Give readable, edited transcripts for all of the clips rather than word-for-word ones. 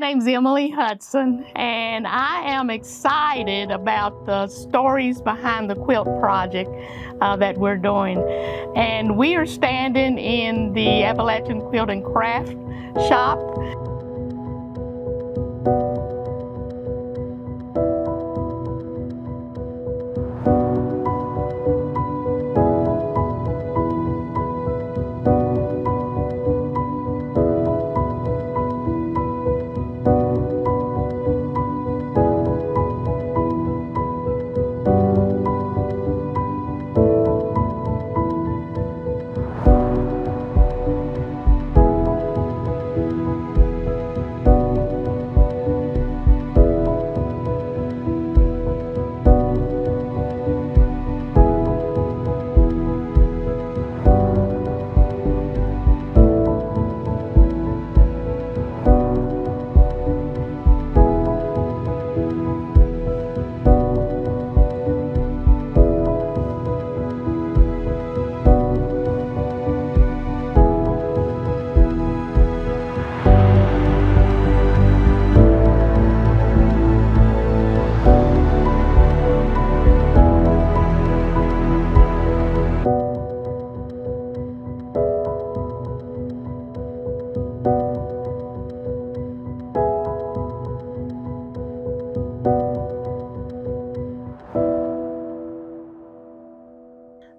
name's Emily Hudson, and I am excited about the stories behind the quilt project that we're doing. And we are standing in the Appalachian Quilt and Craft shop.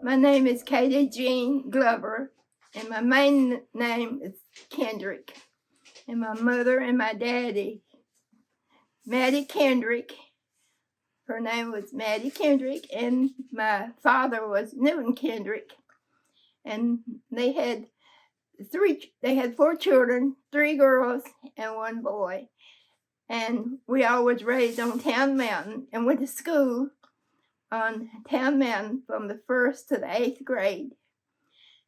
My name is Katie Jean Glover, and my main name is Kendrick. And my mother and my daddy, Maddie Kendrick, her name was Maddie Kendrick, and my father was Newton Kendrick. And they had four children, 3 girls and 1 boy. And we all was raised on Town Mountain and went to school on Town Mountain from the 1st to the 8th grade.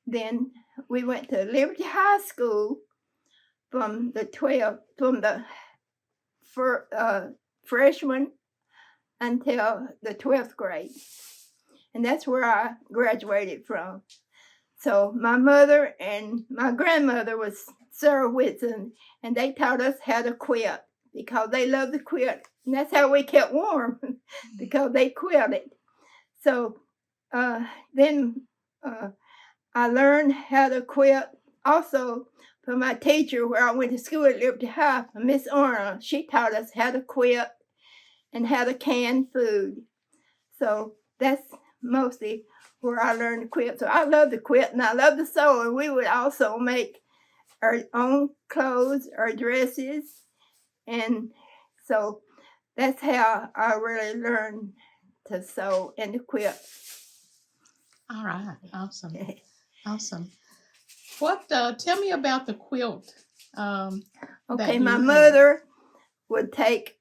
Then we went to Liberty High School from the freshman until the 12th grade. And that's where I graduated from. So my mother and my grandmother was Sarah Whitson, and they taught us how to quilt because they loved to quilt. And that's how we kept warm, because they quilted. So then I learned how to quilt also from my teacher where I went to school at Liberty High, Miss Arnold. She taught us how to quilt and how to can food. So that's mostly where I learned to quilt. So I love to quilt and I love to sew. And we would also make our own clothes, our dresses. And so that's how I really learned to sew and to quilt. All right. Awesome. Awesome. What, tell me about the quilt. Okay, my mother would take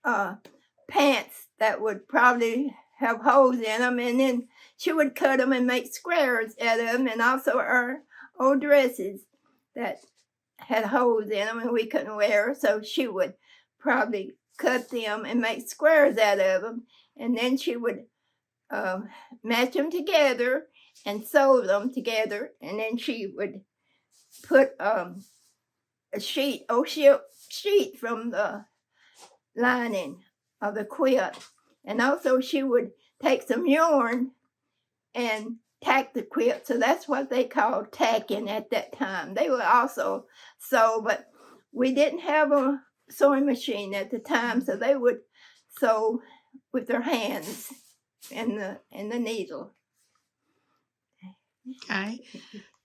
pants that would probably have holes in them, and then she would cut them and make squares out of them, and also our old dresses that had holes in them and we couldn't wear, so she would probably cut them and make squares out of them, and then she would match them together and sew them together, and then she would put a sheet from the lining of the quilt, and also she would take some yarn and tack the quilt. So that's what they called tacking at that time. They would also sew, but we didn't have a sewing machine at the time, so they would sew with their hands and the needle. Okay.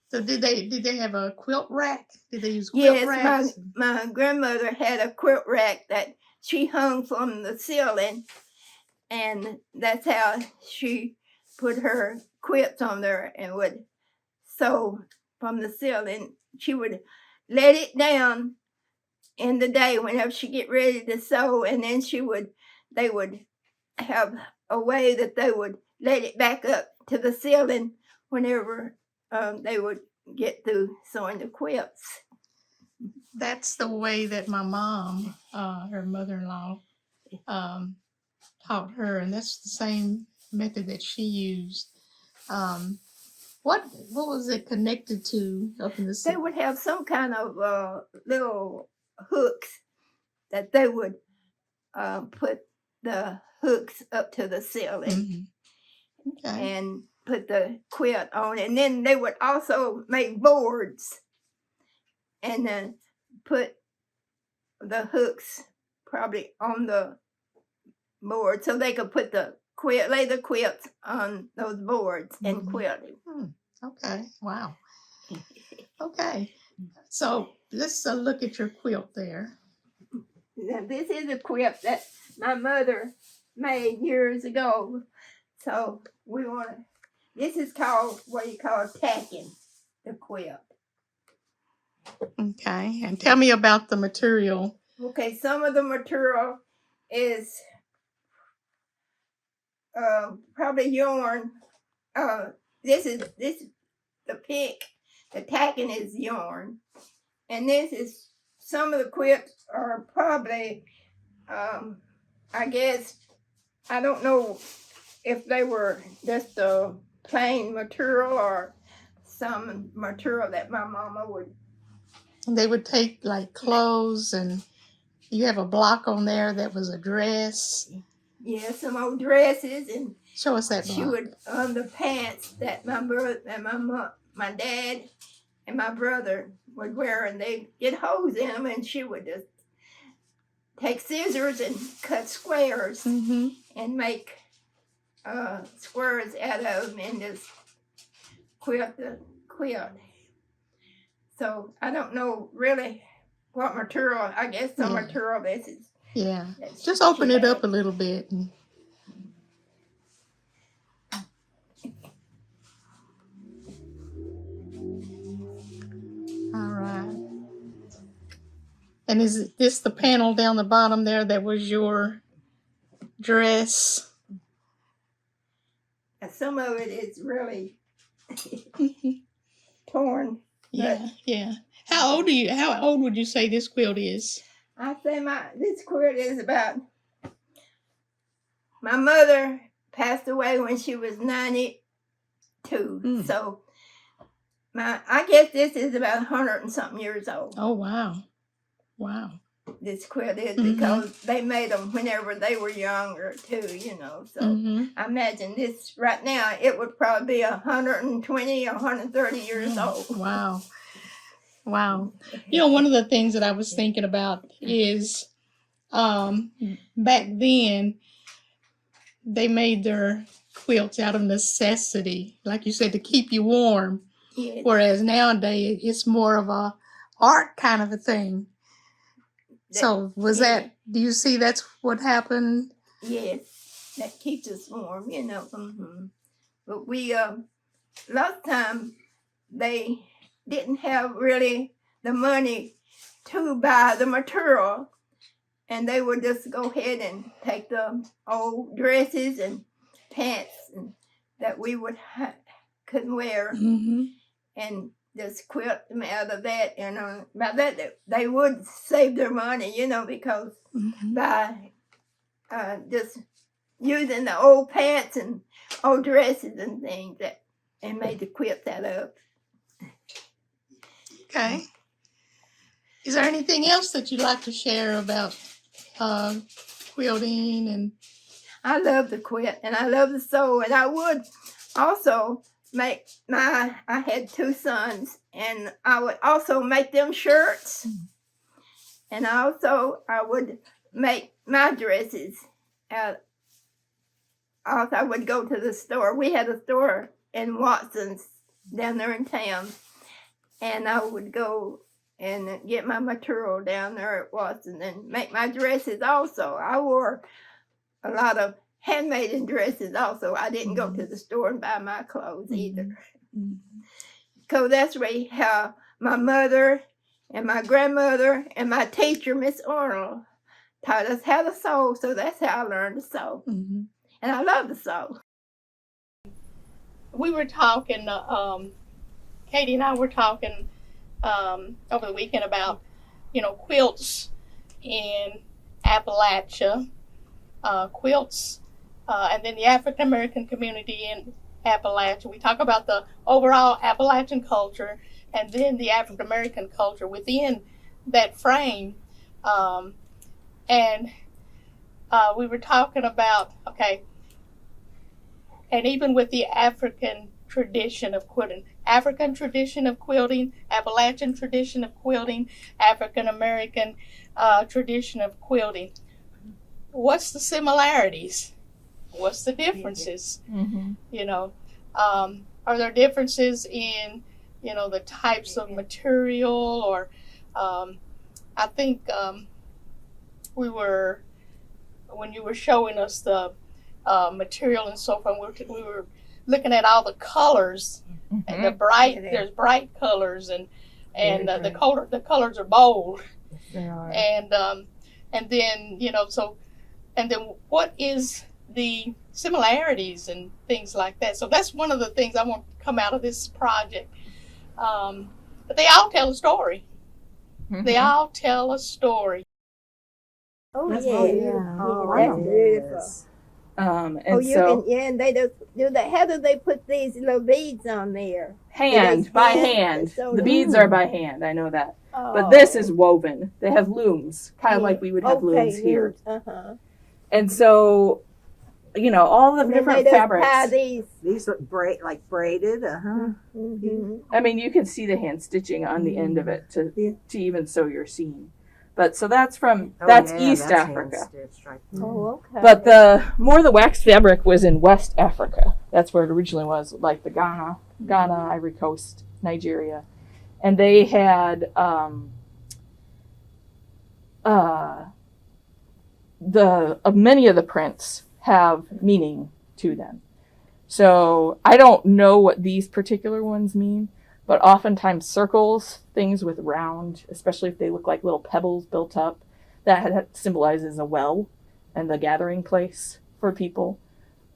So did they have a quilt rack? Did they use quilt racks? Yes, my grandmother had a quilt rack that she hung from the ceiling, and that's how she put her quilts on there and would sew from the ceiling. She would let it down in the day whenever she get ready to sew, and then they would have a way that they would let it back up to the ceiling whenever they would get through sewing the quilts. That's the way that my mom, her mother-in-law, taught her, and that's the same method that she used. What was it connected to up in the They would have some kind of little hooks that they would put the hooks up to the ceiling Okay. and put the quilt on. And then they would also make boards and then put the hooks probably on the board so they could put the quilt, lay the quilts on those boards and quilt it. Okay. Wow. Okay. So let's look at your quilt there. Now, this is a quilt that my mother made years ago. So we want to, this is called what you call tacking the quilt. Okay. And tell me about the material. Okay, some of the material is probably yarn. This is the pick. The tacking is yarn, and this is some of the quilts are probably. I guess I don't know if they were just a plain material or some material that my mama would. They would take like clothes, and you have a block on there that was a dress. Yeah, some old dresses, and show us that she block. would on the pants that my brother and my dad and my brother would wear, and they get holes in them, and she would just take scissors and cut squares and make squares out of them and just quilt the quilt. So I don't know really what material. I guess some material this is. Yeah. Just open it up a little bit. All right. And is this the panel down the bottom there that was your dress? Some of it is really torn. Yeah. How old would you say this quilt is? I say this quilt is about. My mother passed away when she was 92. So I guess this is about 100 and something years old. Oh wow. This quilt is because they made them whenever they were younger too, So I imagine this right now it would probably be 120 or 130 years old. Wow. One of the things that I was thinking about is back then they made their quilts out of necessity, like you said, to keep you warm. Yes. Whereas nowadays it's more of a art kind of a thing. So do you see that's what happened? Yes, that keeps us warm, But we, last time they didn't have really the money to buy the material, and they would just go ahead and take the old dresses and pants that we couldn't wear and just quilt them out of that. And by that they would save their money, because by just using the old pants and old dresses and things and made the quilts out of. Okay. Is there anything else that you'd like to share about quilting? And I love the quilt and I love the sew, and I would also make I had 2 sons, and I would also make them shirts, and I would make my dresses out. Also, I would go to the store. We had a store in Watson's down there in town, and I would go and get my material down there at Watson and make my dresses also. I wore a lot of handmade dresses also. I didn't go to the store and buy my clothes either. So that's really how my mother and my grandmother and my teacher, Miss Arnold, taught us how to sew. So that's how I learned to sew. And I love to sew. We were talking, Katie and I were talking over the weekend about, quilts in Appalachia, quilts, and then the African American community in Appalachia. We talk about the overall Appalachian culture and then the African American culture within that frame. And we were talking about, okay, and even with the African tradition of quilting, Appalachian tradition of quilting, African American tradition of quilting. What's the similarities? What's the differences? Mm-hmm. You know, are there differences in, you know, the types of material, or I think when you were showing us the material and so forth, we were looking at all the colors, and there's bright colors, and the colors are bold, They are. and then, you know, and then what is the similarities and things like that. So that's one of the things I want to come out of this project. But they all tell a story. Mm-hmm. They all tell a story. Oh, That's yeah. beautiful. That's beautiful. And Oh, you so can, yeah, and they do that. How do they put these little beads on there? by hand? hand. So The beads are by hand, I know that. Oh. But this is woven. They have looms, kind of Yeah. like we would have looms here. Uh-huh. And so, you know, all the And then different they just fabrics. tie these. These look like braided, Mm-hmm. I mean, you can see the hand stitching on the end of it to even sew your seam. But so that's East Africa. Oh, okay. But the wax fabric was in West Africa. That's where it originally was, like the Ghana, Ivory Coast, Nigeria. And they had many of the prints have meaning to them. So I don't know what these particular ones mean, but oftentimes circles, things with round, especially if they look like little pebbles built up, that symbolizes a well and the gathering place for people.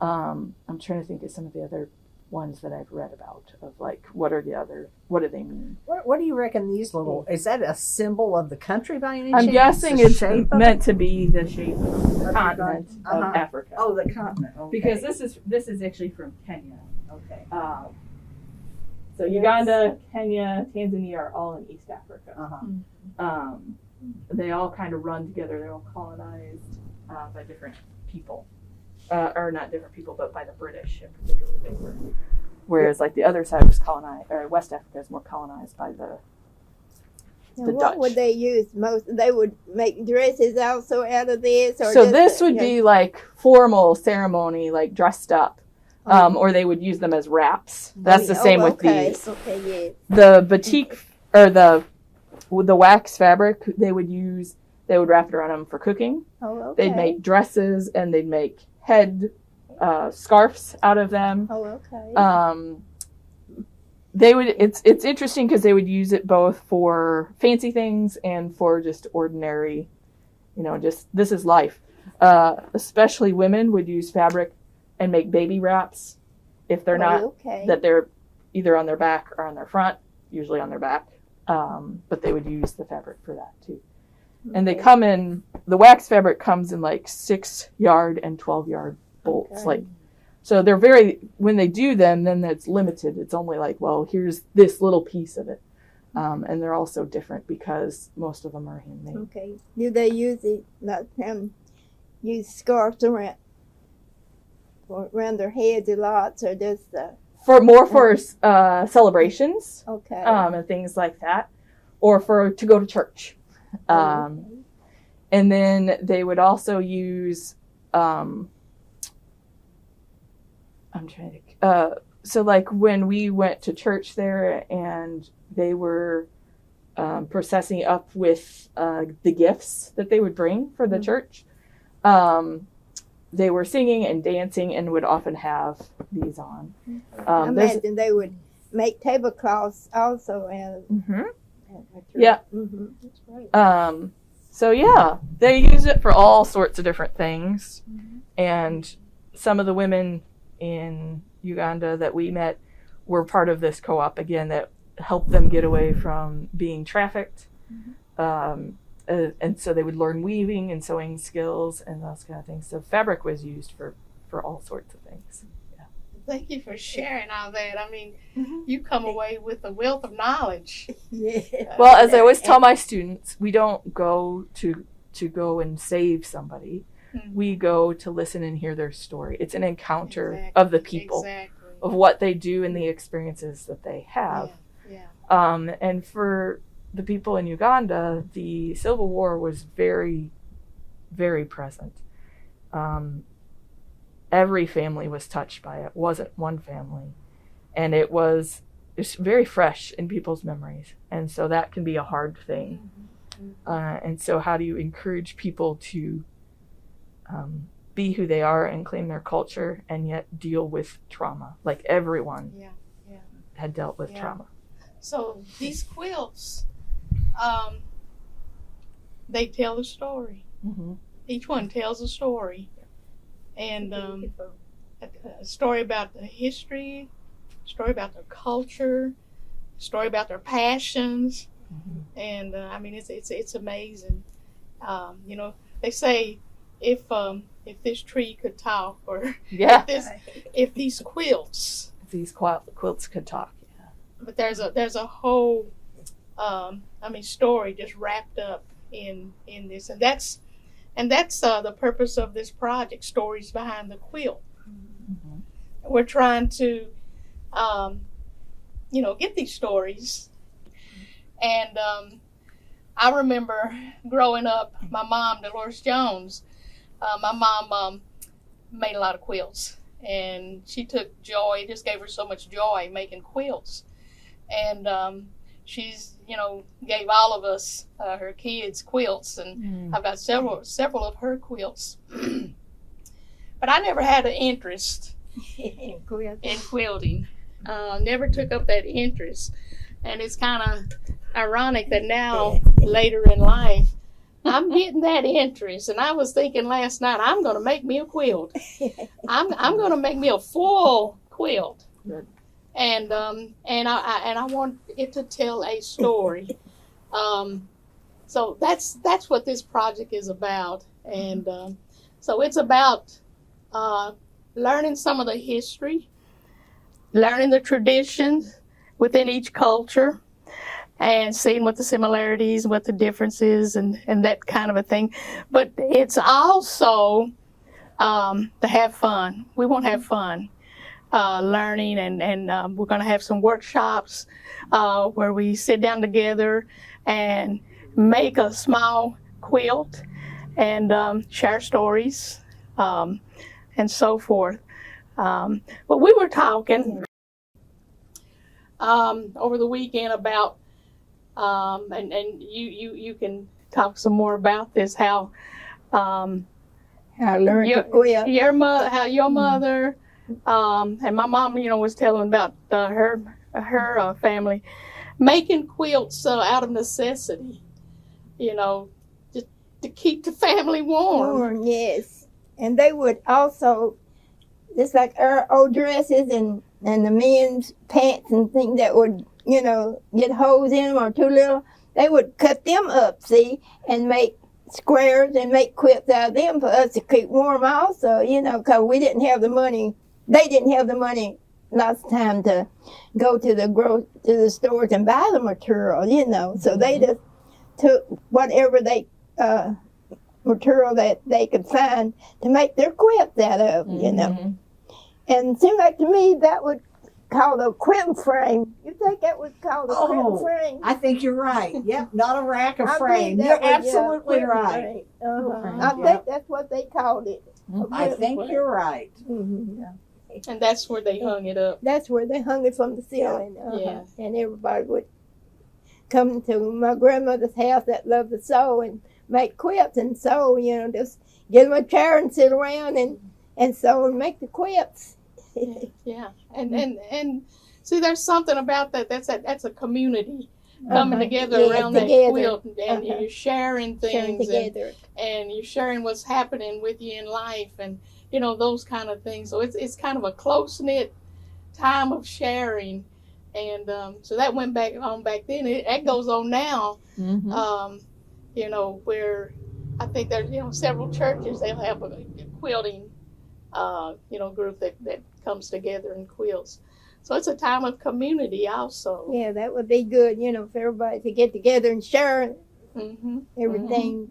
I'm trying to think of some of the other ones that I've read about of like, what do they mean? What do you reckon these little, is that a symbol of the country by any chance? I'm guessing The it's shape of meant to be the shape of the continent of Uh-huh. Africa. Oh, the continent. Okay. Because this is actually from Kenya. Okay. So Uganda, Kenya, Tanzania are all in East Africa. Uh-huh. They all kind of run together. They're all colonized by different people. Or not different people, but by the British in particular. They were. Whereas like the other side was colonized, or West Africa is more colonized by the What Dutch. would they use most? They would make dresses also out of this? Or So just this would be like formal ceremony, like dressed up. Or they would use them as wraps. That's the same with these. Okay, yes. The batik, or the wax fabric, they would wrap it around them for cooking. Oh, okay. They'd make dresses, and they'd make head scarves out of them. Oh, okay. It's interesting because they would use it both for fancy things and for just ordinary, just this is life. Especially women would use fabric and make baby wraps if they're that they're either on their back or on their front, usually on their back. But they would use the fabric for that too. And they come in, the wax fabric comes in like 6-yard and 12-yard bolts. Okay. So they're when they do them, then it's limited. It's only like, well, here's this little piece of it. And they're also different because most of them are handmade. Okay. Do they use use scarves around their heads a lot, or just For celebrations, okay. and things like that, or to go to church. And then they would also use, I'm trying to, so like when we went to church there and they were processing up with the gifts that they would bring for the church, they were singing and dancing and would often have these on. I imagine they would make tablecloths also out of Yeah. Mm-hmm. That's right. So yeah, they use it for all sorts of different things. And some of the women in Uganda that we met were part of this co-op again that helped them get away from being trafficked. And so they would learn weaving and sewing skills and those kind of things. So fabric was used for all sorts of things. Yeah. Thank you for sharing all that. I mean, you come away with a wealth of knowledge. Yeah. Well, as I always tell my students, we don't go to to go and save somebody. Mhm. We go to listen and hear their story. It's an encounter Exactly. of the people, Exactly. of what they do and the experiences that they have. Yeah. And for the people in Uganda, the Civil War was very, very present. Every family was touched by it. It wasn't one family. And it's very fresh in people's memories. And so that can be a hard thing. And so how do you encourage people to be who they are and claim their culture and yet deal with trauma? Like everyone Yeah. had dealt with Yeah. trauma. So these quilts, they tell a story. Mm-hmm. Each one tells a story, and a story about the history, a story about their culture, a story about their passions, and I mean it's amazing. They say if this tree could talk, or Yeah. if these quilts. These quilts could talk. But there's a whole story just wrapped up in this, and that's the purpose of this project, Stories Behind the Quilt. Mm-hmm. We're trying to get these stories, and I remember growing up, my mom, Dolores Jones, my mom made a lot of quilts, and she took joy, it just gave her so much joy making quilts. And she's, gave all of us, her kids, quilts, and I've got several of her quilts. But I never had an interest in quilting. Never took up that interest. And it's kind of ironic that now, later in life, I'm getting that interest. And I was thinking last night, I'm going to make me a quilt. I'm going to make me a full quilt. Good. And I want it to tell a story. So that's what this project is about. And so it's about learning some of the history, learning the traditions within each culture, and seeing what the similarities, what the differences, and that kind of a thing. But it's also to have fun. We want to have fun. Learning, and we're going to have some workshops where we sit down together and make a small quilt and share stories and so forth. But we were talking over the weekend about, and you can talk some more about this, how I learned to quilt. your mother. And my mom, was telling about her family making quilts out of necessity, just to keep the family warm. Yes. And they would also, just like our old dresses and the men's pants and things that would, get holes in them or too little, they would cut them up, see, and make squares and make quilts out of them for us to keep warm also, because we didn't have the money. They didn't have the money lots of time to go to the stores and buy the material, So they just took whatever material that they could find to make their quilts out of, And it seemed like to me that would call a quilt frame. You think that was called a quilt frame? I think you're right. Yep, not a rack, a I frame. believe You're that was, absolutely quilt right. frame. Frame, I yeah. think that's what they called it. I think you're right. Mm-hmm. And that's where they hung it up. That's where they hung it from the ceiling. Yeah. And everybody would come to my grandmother's house that loved to sew and make quilts and sew, just get them a chair and sit around and sew and make the quilts. Yeah. And see, there's something about that. That's a community coming together around that quilt, and you're sharing Sharing things together. and you're sharing what's happening with you in life, and those kind of things. So it's kind of a close-knit time of sharing, and so that went back then. That goes on now. Where I think there's several churches, they'll have a quilting group that comes together and quilts. So it's a time of community also. Yeah, that would be good, for everybody to get together and share everything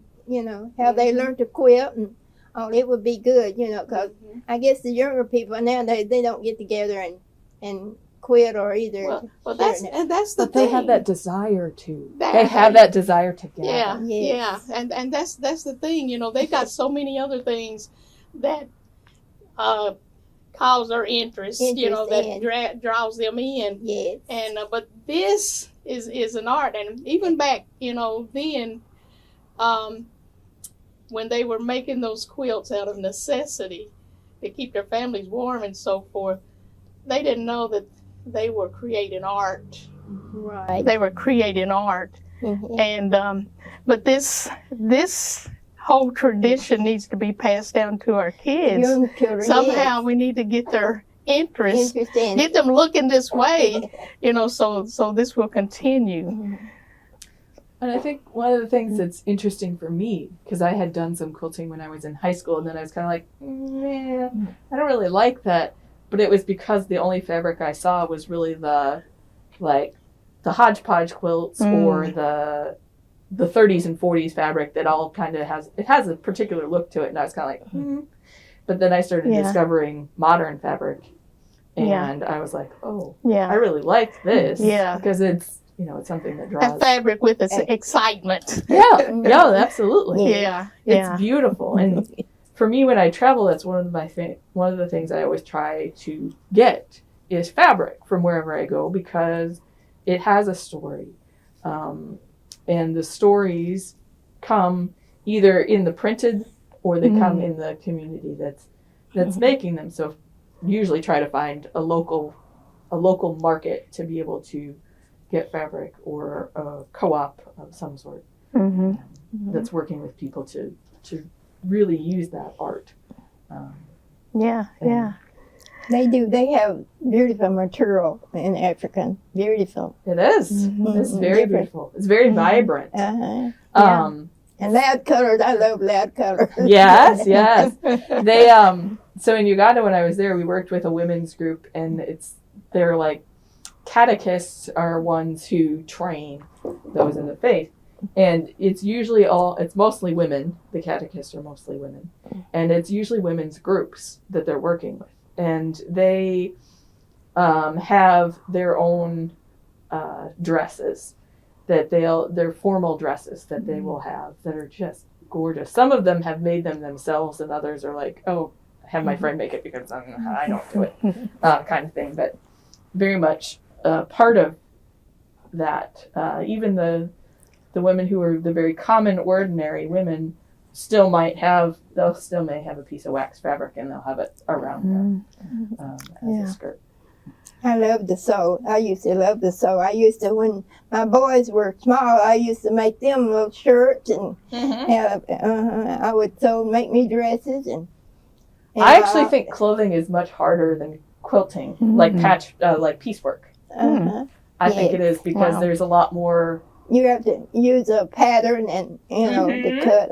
how they learned to quilt and all. It would be good, because I guess the younger people nowadays, they don't get together and quit or either. Well, that's the But thing. they have that desire to. That- They have that desire to gather. Yeah, Yes. yeah, and that's the thing. They've got so many other things that cause their interest. That draws them in. Yes. And but this is an art, and even back, then, when they were making those quilts out of necessity to keep their families warm and so forth, they didn't know that they were creating art. Right. They were creating art, and but this whole tradition needs to be passed down to our kids. Young children, Somehow we need to get their interest, Interesting. get them looking this way, so this will continue. And I think one of the things that's interesting for me, because I had done some quilting when I was in high school, and then I was kind of like, man, I don't really like that. But it was because the only fabric I saw was really the hodgepodge quilts or the 30s and 40s fabric that all kind of has a particular look to it. And I was kind of like, But then I started discovering modern fabric, and I was like, oh, I really like this. Yeah. Because it's, it's something that A draws. fabric with its excitement. Yeah, absolutely. Yeah, It's beautiful. And for me, when I travel, that's one of the things I always try to get is fabric from wherever I go, because it has a story. And the stories come either in the printed or they come in the community that's making them. So usually try to find a local market to be able to get fabric, or a co-op of some sort that's working with people to really use that art. They do. They have beautiful material in African. Beautiful. It is. It's very beautiful. It's very vibrant. And loud colors. I love loud colors. Yes. They so in Uganda, when I was there, we worked with a women's group, and they're like catechists are ones who train those in the faith. And it's mostly women. The catechists are mostly women. And it's usually women's groups that they're working with. And they have their own dresses that they're formal dresses that they will have that are just gorgeous. Some of them have made them themselves, and others are like, oh, have my friend make it because I don't do it, kind of thing. But very much part of that. Even the women who are the very common, ordinary women still may have a piece of wax fabric, and they'll have it around them as a skirt. I love to sew. I used to love to sew. When my boys were small, I used to make them little shirts, and I would sew, make me dresses. And I actually think clothing is much harder than quilting, like piecework. I think it is because there's a lot more. You have to use a pattern and to cut.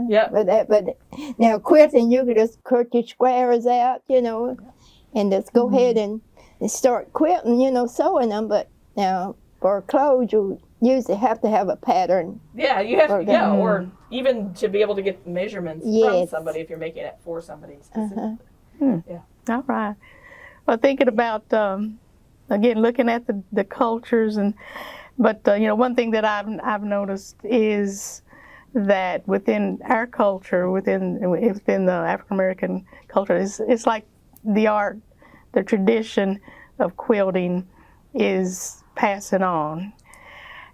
Yeah. But now quilting, you could just cut your squares out, and just go ahead and start quilting, sewing them. But now for clothes, you usually have to have a pattern. Yeah, you have to, or even to be able to get the measurements from somebody if you're making it for somebody specifically. Yeah. All right. Well, thinking about again, looking at the cultures but one thing that I've noticed is that within our culture, within the African American culture, it's like the art, the tradition of quilting is passing on.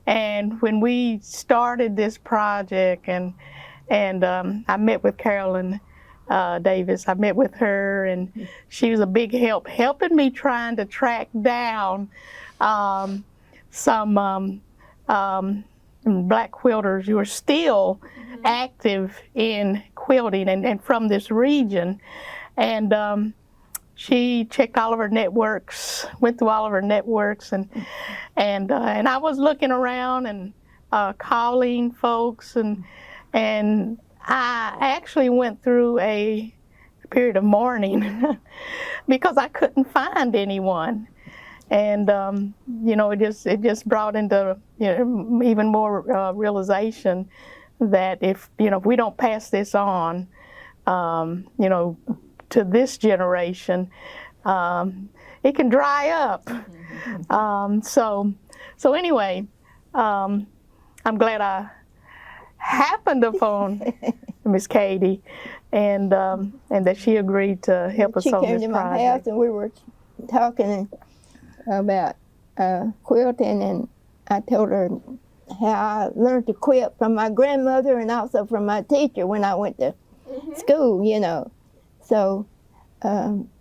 And when we started this project, and I met with Carolyn Davis, I met with her, and she was a big help, helping me trying to track down some black quilters who are still active in quilting and from this region. And she checked all of her networks, went through all of her networks, and I was looking around and calling folks, and I actually went through a period of mourning because I couldn't find anyone. And it just brought into even more realization that if we don't pass this on, to this generation, it can dry up. So anyway, I'm glad I happened upon Miss Katie, and that she agreed to help us She on came this to my house project. and we were talking about quilting, and I told her how I learned to quilt from my grandmother and also from my teacher when I went to school, So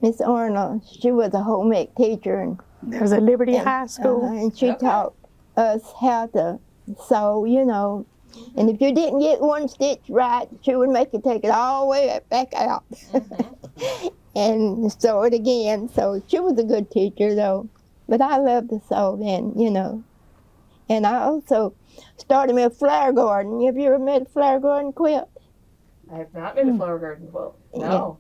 Miss Arnold, she was a home ec teacher, and There was a Liberty High School. and she taught us how to sew, And if you didn't get one stitch right, she would make you take it all the way back out and sew it again. So she was a good teacher, though. But I loved to sew then, And I also started me a flower garden. Have you ever made a flower garden quilt? I have not made a flower garden quilt. No.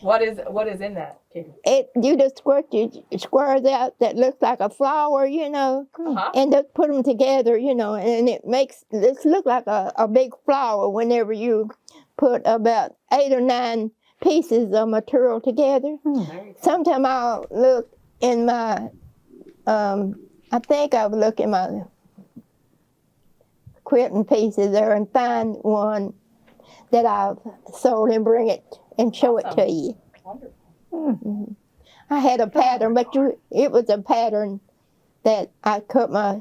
What is in that, Katie? You just squares out that looks like a flower, and just put them together, and it makes this look like a big flower whenever you put about 8 or 9 pieces of material together. Sometimes I'll look in my, I think I'll look in my quilting pieces there and find one that I've sold and bring it and show it to you. Wonderful. Mm-hmm. I had a pattern, but it was a pattern that I cut my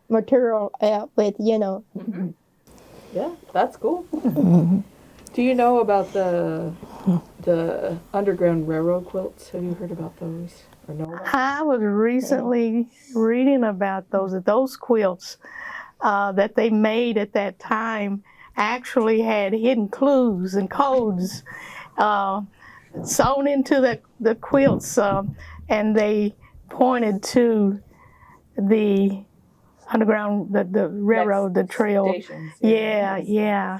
material out with, Mm-hmm. Yeah, that's cool. Do you know about the Underground Railroad quilts? Have you heard about those or know about them? I was recently reading about those quilts that they made at that time actually had hidden clues and codes sewn into the quilts, and they pointed to the underground, the railroad, the trail. Stations. Yeah.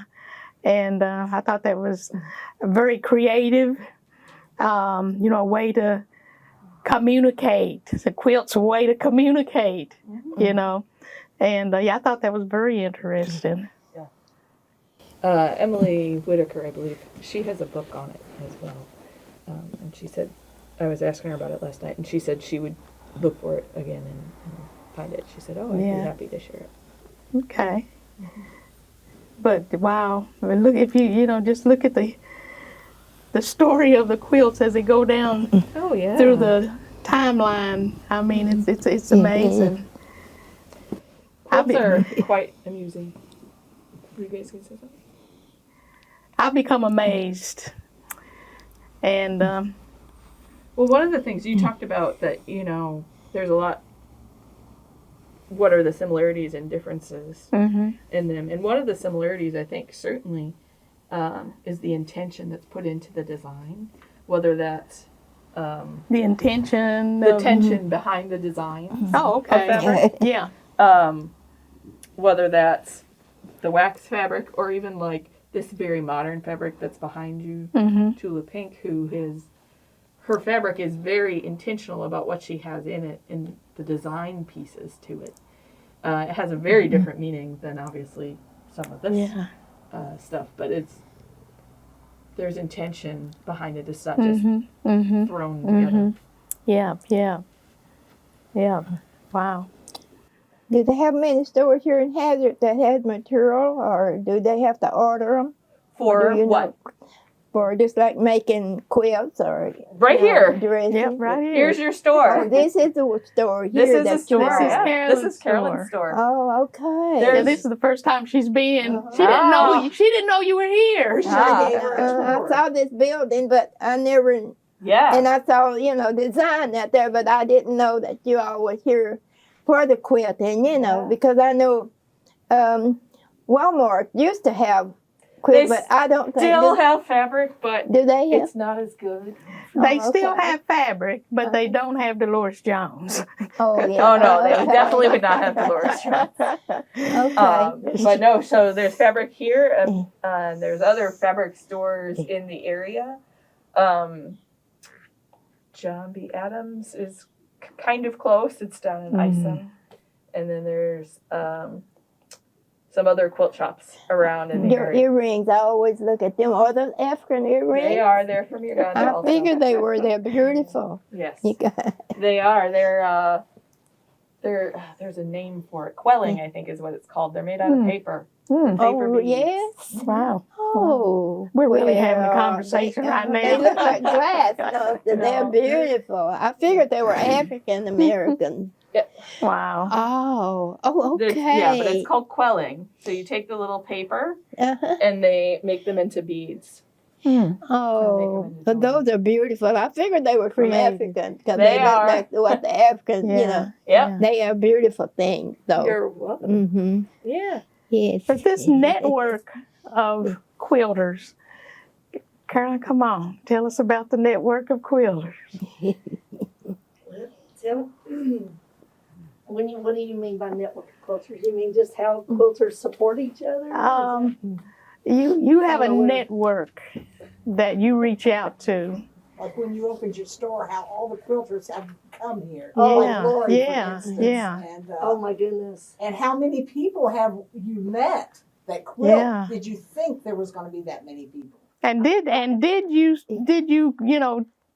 And I thought that was very creative, a way to communicate. The quilt's a way to communicate, And I thought that was very interesting. Emily Whitaker, I believe, she has a book on it as well. And she said, I was asking her about it last night, and she said she would look for it again and find it. She said, I'd be happy to share it. Okay. But wow, I mean, look, if you just look at the story of the quilts as they go down through the timeline. I mean, it's amazing. Quilts are quite amusing. Were you guys going to say something? I've become amazed. And well, one of the things you talked about that, there's a lot. What are the similarities and differences in them? And one of the similarities, I think, certainly is the intention that's put into the design, whether that's the intention behind the design. Oh, okay. Of fabric. Yeah. Whether that's the wax fabric or even like this very modern fabric that's behind you, Tula Pink, her fabric is very intentional about what she has in it and the design pieces to it. It has a very different meaning than obviously some of this stuff, but there's intention behind it. It's not just thrown together. Yeah. Wow. Do they have many stores here in Hazard that has material, or do they have to order them? For what? For just like making quilts or right here. Dresses. Yep, right here. Here's your store. Oh, this is the store here. This is a store. This is Carolyn's store. Oh, okay. Yeah, this is the first time she's been. She didn't know. She didn't know you were here. I saw this building, but I never. And I saw design out there, but I didn't know that you all were here for the quilting. Because I know Walmart used to have quilts, but I don't think still have fabric, but do they have? It's not as good. They still have fabric, but they don't have Dolores Jones. Oh, yeah. Oh, no, they definitely would not have Dolores Jones. Okay. But no, so there's fabric here, and there's other fabric stores in the area. John B. Adams is kind of close. It's down in Isom. And then there's some other quilt shops around in the Your area. earrings, I always look at them. Are those African earrings? They are. They're from Uganda. I also. figured they were. They're beautiful. Yes, You got, they are. There's a name for it. Quelling, I think, is what it's called. They're made out of paper. Paper oh, beads. yes? Wow. Oh. We're really having a well, conversation right now. They look like glass. No, they're No. beautiful. I figured they were African American. Wow. Oh, There's- okay. Yeah, but it's called quelling. So you take the little paper Uh-huh. and they make them into beads. Oh, into but those are beautiful. I figured they were from Creative. Africa because They they look are. like what the Africans, you Yeah. know. Yep. They are beautiful things, though. You're welcome. Mm-hmm. Yeah. Yes. But this network of quilters, Carolyn, come on, tell us about the network of quilters. Tim, what do you mean by network of quilters? You mean just how quilters support each other? You have a I don't know where- network that you reach out to. Like when you opened your store, how all the quilters have come here. Oh, Yeah, like Lori, for yeah, instance. yeah. And, Oh my goodness. and how many people have you met that quilt? Yeah. Did you think there was going to be that many people? And did you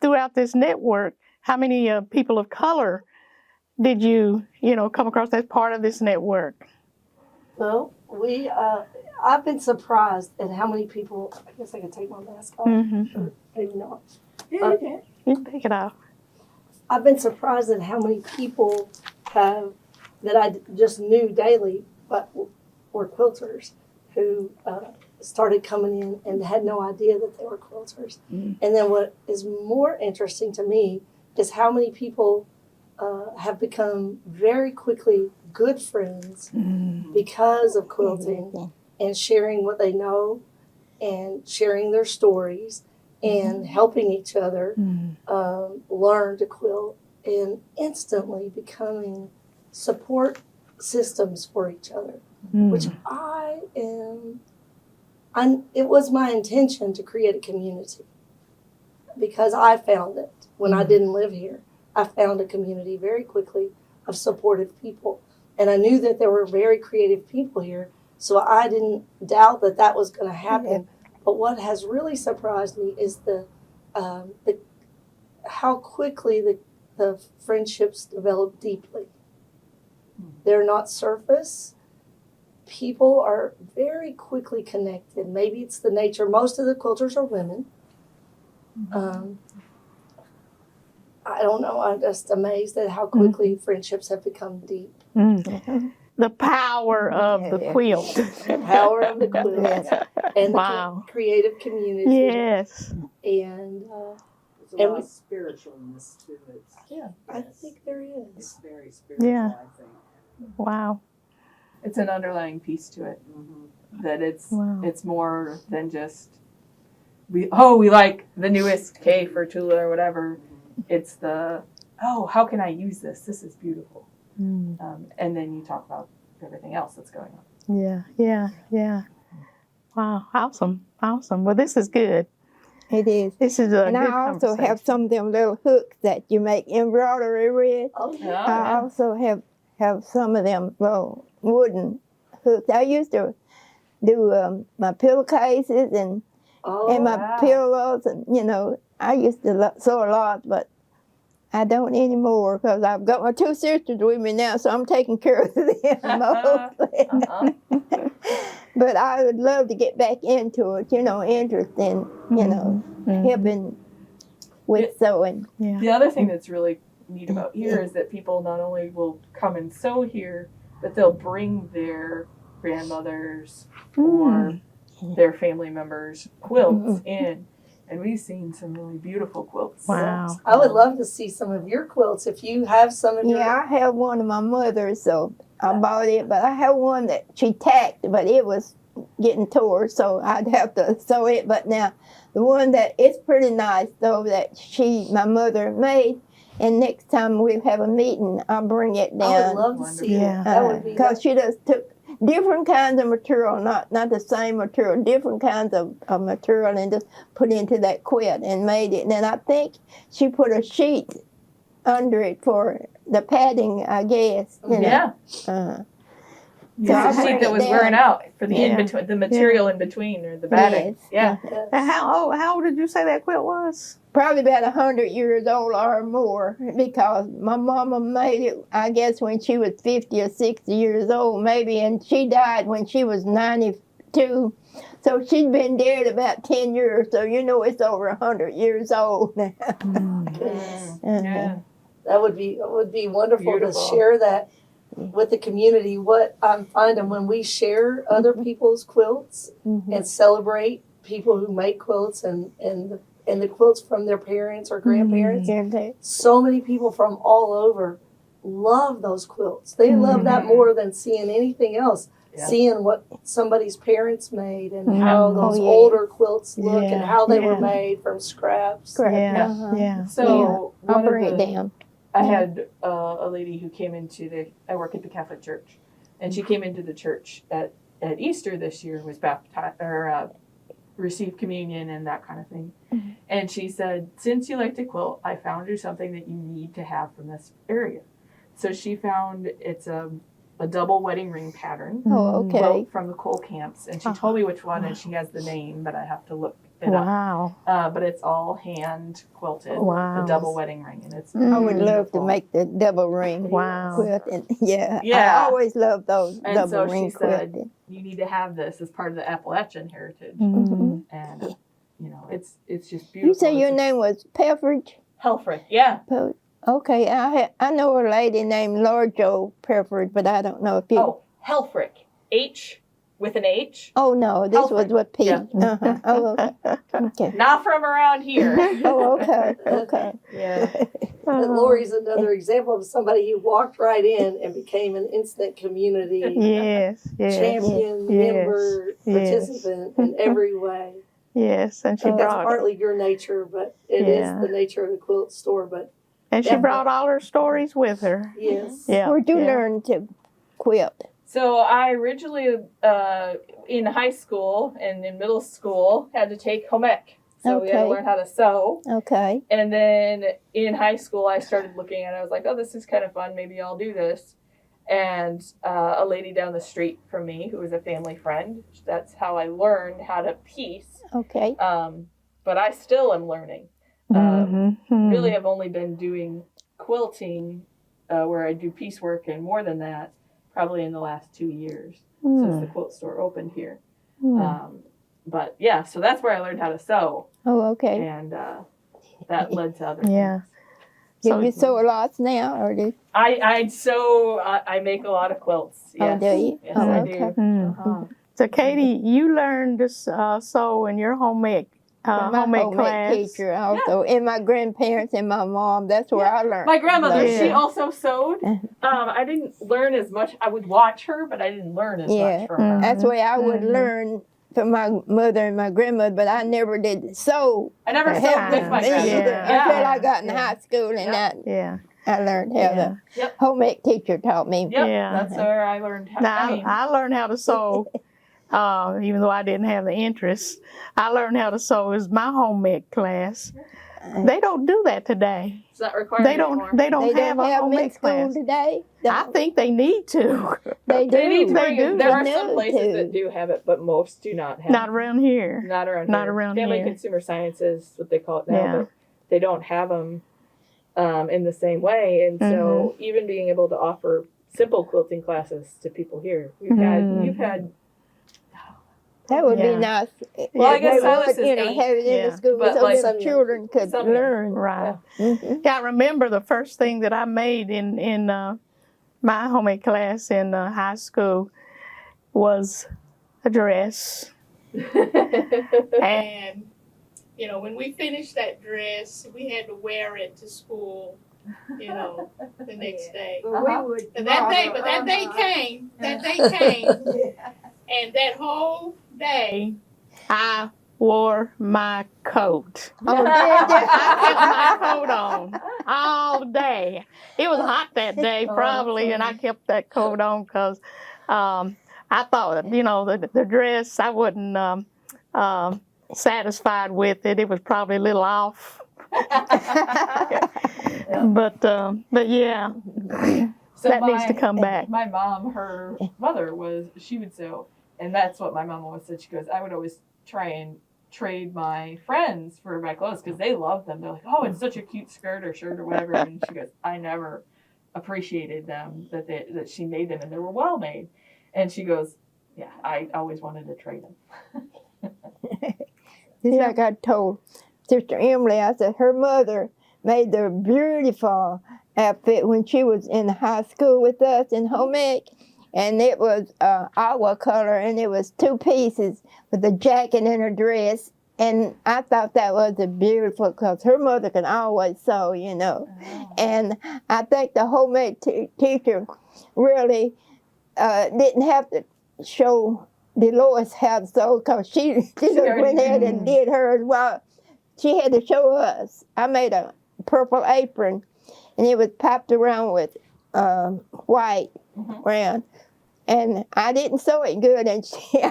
throughout this network, how many people of color did you come across as part of this network? Well, I've been surprised at how many people, I guess I can take my mask off, Mm-hmm. maybe not. Yeah, you can. You can take it off. I've been surprised at how many people that I just knew daily, but were quilters who started coming in and had no idea that they were quilters. And then what is more interesting to me is how many people have become very quickly good friends because of quilting and sharing what they know and sharing their stories and helping each other learn to quilt and instantly becoming support systems for each other, which it was my intention to create a community because I found it when I didn't live here. I found a community very quickly of supportive people. And I knew that there were very creative people here, so I didn't doubt that that was going to happen. But what has really surprised me is how quickly the friendships develop deeply. They're not surface. People are very quickly connected. Maybe it's the nature. Most of the quilters are women. I don't know. I'm just amazed at how quickly friendships have become deep. The power of the quilt. The power of the quilt and Wow. the creative community. Yes. And There's a And lot we- of spiritualness to it. I think there It's is. very spiritual, Yeah. I think. Wow. It's an underlying piece to it that it's more than just we like the newest K for Tula or whatever. It's how can I use this? This is beautiful. And then you talk about everything else that's going on. Yeah. Wow. Awesome. Well, this is good. It is. This is a And good I also conversation. have some of them little hooks that you make embroidery with. Oh, yeah. I also have some of them little wooden hooks. I used to do my pillowcases and my wow. pillows, and I used to sew a lot, but I don't anymore because I've got my two sisters with me now, so I'm taking care of them mostly. But I would love to get back into it, interest in, helping with sewing. Yeah. The other thing that's really neat about here is that people not only will come and sew here, but they'll bring their grandmothers or their family members' quilts in. And we've seen some really beautiful quilts. Wow. I would love to see some of your quilts if you have some of your. Yeah, I have one of my mother's, so I bought it, but I have one that she tacked, but it was getting tore, so I'd have to sew it. But now, the one that it's pretty nice, though, that my mother made, and next time we have a meeting, I'll bring it I down. would love to see Yeah. it. That would be. Because she just took different kinds of material, not the same material, different kinds of material, and just put into that quilt and made it. And then I think she put a sheet under it for the padding, I guess. Yeah. Used I a sheet break that it was down. wearing out for the Yeah. in between, the material in between, or the batting. Yes. Yeah. And how old did you say that quilt was? Probably about 100 years old or more, because my mama made it, I guess, when she was 50 or 60 years old, maybe, and she died when she was 92. So she'd been dead about 10 years, so you know it's over 100 years old now. Yeah. That would be wonderful Beautiful. to share that with the community. What I'm finding when we share other people's quilts and celebrate people who make quilts and the quilts from their parents or grandparents, so many people from all over love those quilts. They love that more than seeing anything else. Yeah. Seeing what somebody's parents made and how those yeah. older quilts look and Yeah, how they were yeah. made from scraps. Yeah, yeah. So I'll one of bring it the- down. I had a lady who came I work at the Catholic Church, and she came into the church at Easter this year, was baptized or received communion and that kind of thing. And she said, since you like to quilt, I found you something that you need to have from this area. So she found it's a double wedding ring pattern Oh, okay. quilt from the coal camps, and she told me which one, and she has the name, but I have to look it up. Wow. But it's all hand quilted, Wow. a double wedding ring, and it's I would love to beautiful. make the double ring Wow. quilt. And I Yeah. always loved those And double so she ring said, quilting. you need to have this as part of the Appalachian heritage, Mhm. and it's just beautiful. You say your It's name was Peffridge? Helfrich, yeah. Okay, I know a lady named Lorjo Peffridge, but I don't know if you. Oh, Helfrich, H with an H, Oh no, this was Helfrich. with P. Yeah. Oh, okay. Okay. not from around here. Oh, okay. Okay. Yeah, And Lori's another example of somebody who walked right in and became an instant community Yes, yes, champion, yes, member, yes. participant in every way. yes. And she That's brought partly your nature, but it Yeah. is the nature of the quilt store. But brought all her stories with her. yes, Yeah. Where'd you yeah. learn to quilt? so I originally in high school and in middle school had to take home ec, so we had to Okay. learn how to sew. Okay. And then in high school, I started looking and I was like, oh, this is kind of fun. Maybe I'll do this. And a lady down the street from me, who was a family friend, that's how I learned how to piece. Okay. But I still am learning. Mhm. Really, I've only been doing quilting, where I do piecework and more than that, probably in the last 2 years since the quilt store opened here. But yeah, so that's where I learned how to sew. Oh, okay. And that led to other Yeah. things. Do you sew lots now, or do? I sew. I make a lot of quilts. Yes. Oh, do you? Yes, Oh, I okay. do. Mm. Uh-huh. So, Katie, you learned to sew in your homemade my homemade class. teacher also, and my grandparents and my mom. That's where I learned. My grandmother, Yeah. she also sewed. I didn't learn as much. I would watch her, but I didn't learn as Yeah. much from her. That's where I would Mhm. learn from my mother and my grandmother, but I never did sew. I never sewed with my Yeah. grandmother. Yeah. Until I got in Yeah. high school, and Yeah. I learned how Yeah. the Yep. home ec teacher taught me. Yep, Yeah. that's where I learned how. Now, I mean, I learned how to sew, even though I didn't have the interest. I learned how to sew as my home ec class. They don't do that today. it's not required They anymore. don't. They don't They have don't a have home them in ec school class. today. I think they need to. They do. They need to They bring do. it. There are They some need places to. that do have it, but most do not have Not it. around here. Not around Not here. around Family here. Consumer Sciences, what they call it now, Yeah. but they don't have them in the same way. And so even being able to offer simple quilting classes to people here, you've had. That would Yeah. be nice. Well, I If guess they Silas would, is have 8, it in yeah. the school But so like that children could some- learn. Right. Mhm. Yeah, I remember the first thing that I made in my homemade class in high school was a dress. And, when we finished that dress, we had to wear it to school, the next day. But we would And that day model, came, and that whole day, I wore my coat. Oh, I kept my coat on all day. It was hot that day, probably, and I kept that coat on because I thought, the dress, I wasn't satisfied with it. It was probably a little off. But yeah. That needs to come back. My mom, her mother she would sew, and that's what my mom always said. She goes, I would always try and trade my friends for my clothes because they love them. They're like, oh, it's such a cute skirt or shirt or whatever. And she goes, I never appreciated them that she made them and they were well made. And she goes, yeah, I always wanted to trade them. Just like I told Sister Emily, I said her mother made the beautiful outfit when she was in high school with us in home ec. And it was aqua color, and it was 2 pieces with a jacket and a dress. And I thought that was a beautiful, because her mother can always sew, you know. Oh. And I think the home ec teacher really didn't have to show Dolores how to sew, because she just went ahead and did hers while she had to show us. I made a purple apron, and it was popped around with white round. And I didn't sew it good, and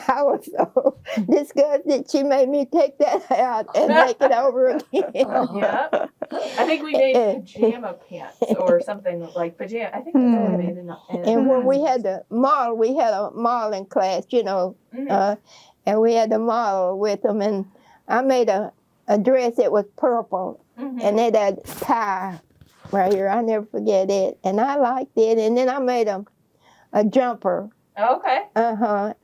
I was so disgusted. She made me take that out and make it over again. Yeah. I think we made pajama pants or something like pajama. I think that's what we made. And when we had a modeling class, you know, and we had the model with them, and I made a dress that was purple, and it had tie right here. I never forget it, and I liked it. And then I made a jumper. Okay. But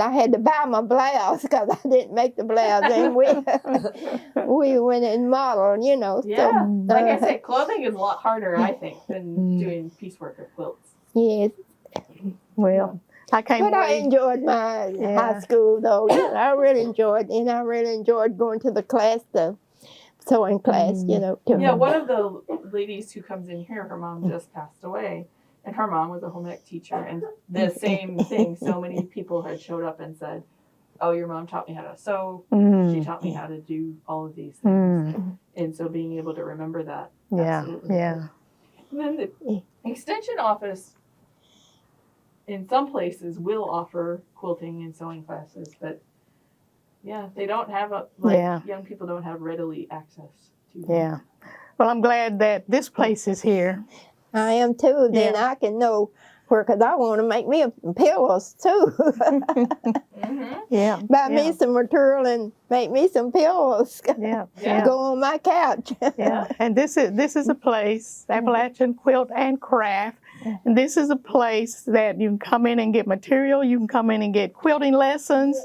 I had to buy my blouse because I didn't make the blouse, and we went and modeled, you know. Yeah. So, like I said, clothing is a lot harder, I think, than doing piecework or quilts. yes. Well, I can't But I wait. enjoyed my high school, though. I really enjoyed, and I really enjoyed going to the class, the sewing class, you know. Too. Yeah, one of the ladies who comes in here, her mom just passed away. And her mom was a home ec teacher, and the same thing. So many people had showed up and said, "Oh, your mom taught me how to sew. She taught me how to do all of these things." And so, being able to remember that, absolutely. Yeah. And then the extension office, in some places, will offer quilting and sewing classes, but yeah, they don't have young people don't have readily access to them. Yeah. Well, I'm glad that this place is here. I am too. Then I can know where, because I want to make me pillows too. Yeah. Buy me some material and make me some pillows. Yeah. Go on my couch. Yeah. And this is a place, Appalachian Quilt and Craft. And this is a place that you can come in and get material. You can come in and get quilting lessons.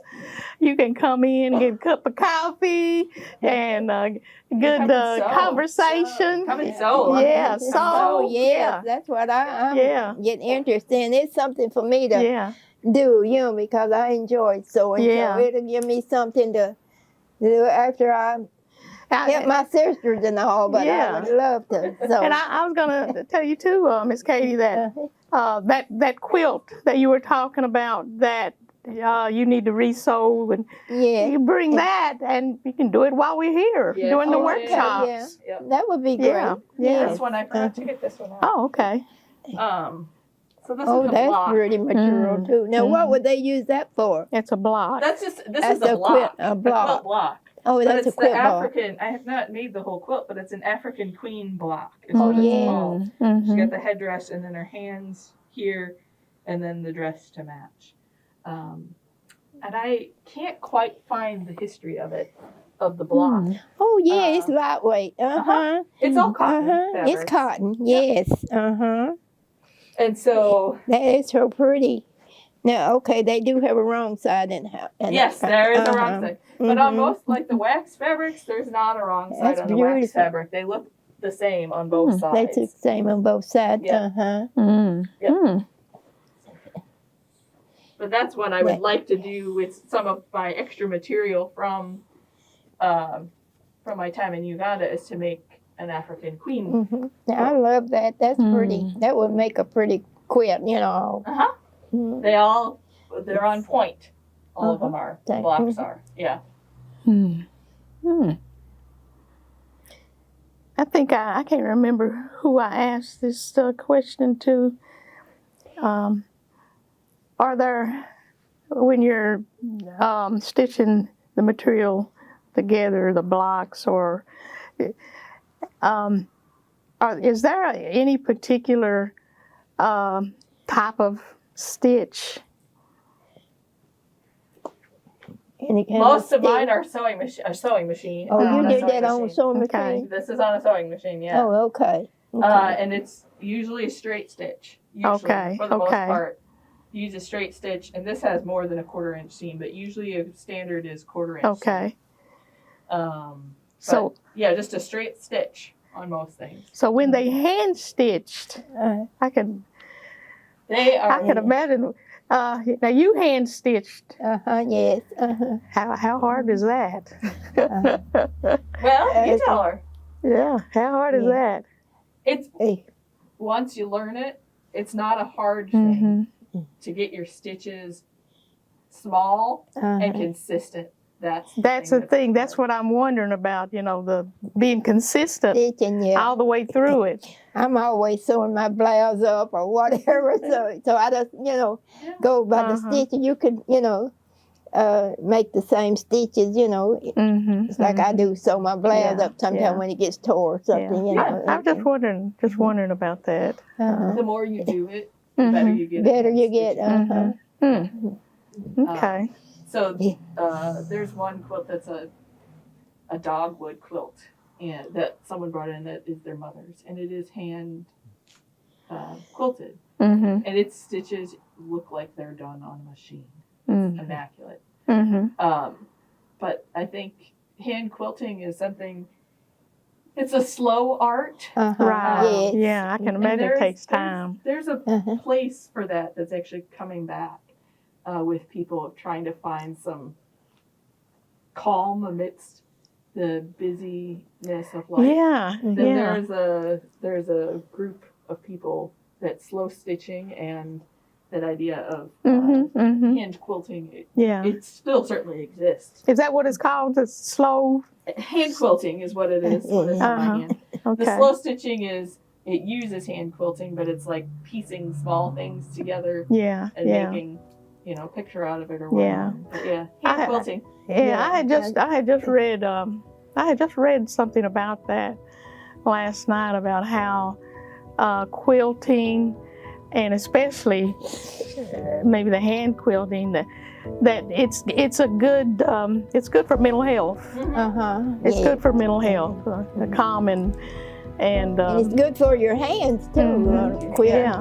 You can come in and get a cup of coffee and good conversation. Come and sew. Yeah, Oh, sew. yeah. That's what I'm getting interested in. It's something for me to Yeah. do, you know, because I enjoy sewing. Yeah. So it'll give me something to do after I help my sisters and all, but I would love to. So. And I was going to tell you too, Miss Katie, that that quilt that you were talking about, that you need to resew, and you bring that, and you can do it while we're here doing the workshops. Yeah. That would be great. Yeah. This one, I forgot to get this one out. Oh, okay. So this is a that's block. pretty material too. Now, what would they use that for? It's a block. This is a block. A quilt block. block. Oh, But that's a it's the quilt block. African. I have not made the whole quilt, but it's an African queen block. Is Oh, what it's yeah. called. She got the headdress and then her hands here, and then the dress to match. And I can't quite find the history of the block. Oh, yeah, it's lightweight. It's all cotton. fabric. It's cotton, yes. And so That is so pretty. Now, okay, they do have a wrong side and yes, there is a wrong side. But on most, like the wax fabrics, there's not a wrong side That's on the wax beautiful. fabric. They look the same on both They sides. took the same on both sides. Yeah. But that's what I would like to do with some of my extra material from my time in Uganda, is to make an African queen. Now, I love that. That's pretty. That would make a pretty quilt, you know. They're on point. All of them are. The blocks are. Yeah. I think I can't remember who I asked this question to. Are there, when you're stitching the material together, the blocks, or is there any particular type of stitch? Any kind Most of stitch? mine are sewing machine. Oh, on you a did sewing that on a machine. sewing Okay. machine? This is on a sewing machine, yeah. Oh, okay. Okay. And it's usually a straight stitch. Usually, Okay, for the most okay. part, use a straight stitch, and this has more than a 1/4 inch seam, but usually a standard is 1/4 inch. Okay. Seam. So Yeah, just a straight stitch on most things. so when they hand stitched, I can imagine. Now you hand stitched. Yes. How hard is that? Well, you tell her. Yeah. How hard is that? It's once you learn it, it's not a hard thing to get your stitches small and consistent. That's the thing. That's what I'm wondering about. The being consistent Stitching, yeah. all the way through it. I'm always sewing my blouse up or whatever, so I just, go by the stitches. You could, make the same stitches, It's like I do sew my blouse up sometimes when it gets tore or something, I'm just wondering about that. The more you do it, the better you get. Better you get. Okay. So there's one quilt that's a dogwood quilt, and that someone brought in that is their mother's, and it is hand quilted, and its stitches look like they're done on a machine. It's immaculate. But I think hand quilting is something. It's a slow art. Right. Yes. Yeah, I can imagine it takes time. There's a place for that's actually coming back with people trying to find some calm amidst the busyness of life. Yeah. Then there's a group of people that slow stitching and that idea of hand quilting. It still certainly exists. Is that what it's called? The slow Hand quilting is what it is. When it's on my hand. Okay. The slow stitching it uses hand quilting, but it's like piecing small things together Yeah. and Yeah. making picture out of it or whatever. But hand quilting. Yeah, I had just read something about that last night about how quilting, and especially maybe the hand quilting, that it's good for mental health. It's good for mental health, calm and it's good for your hands too. Quilt.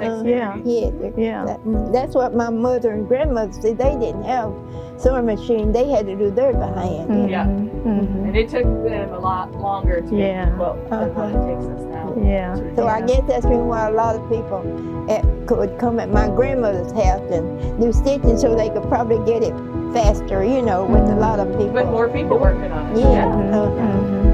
That's what my mother and grandmother said. They didn't have sewing machine. They had to do theirs by hand. And it took them a lot longer to make a quilt than what it takes us now. So I guess that's why a lot of people could come at my grandmother's house and do stitching, so they could probably get it faster. With a lot of people. With more people working on it. Yeah.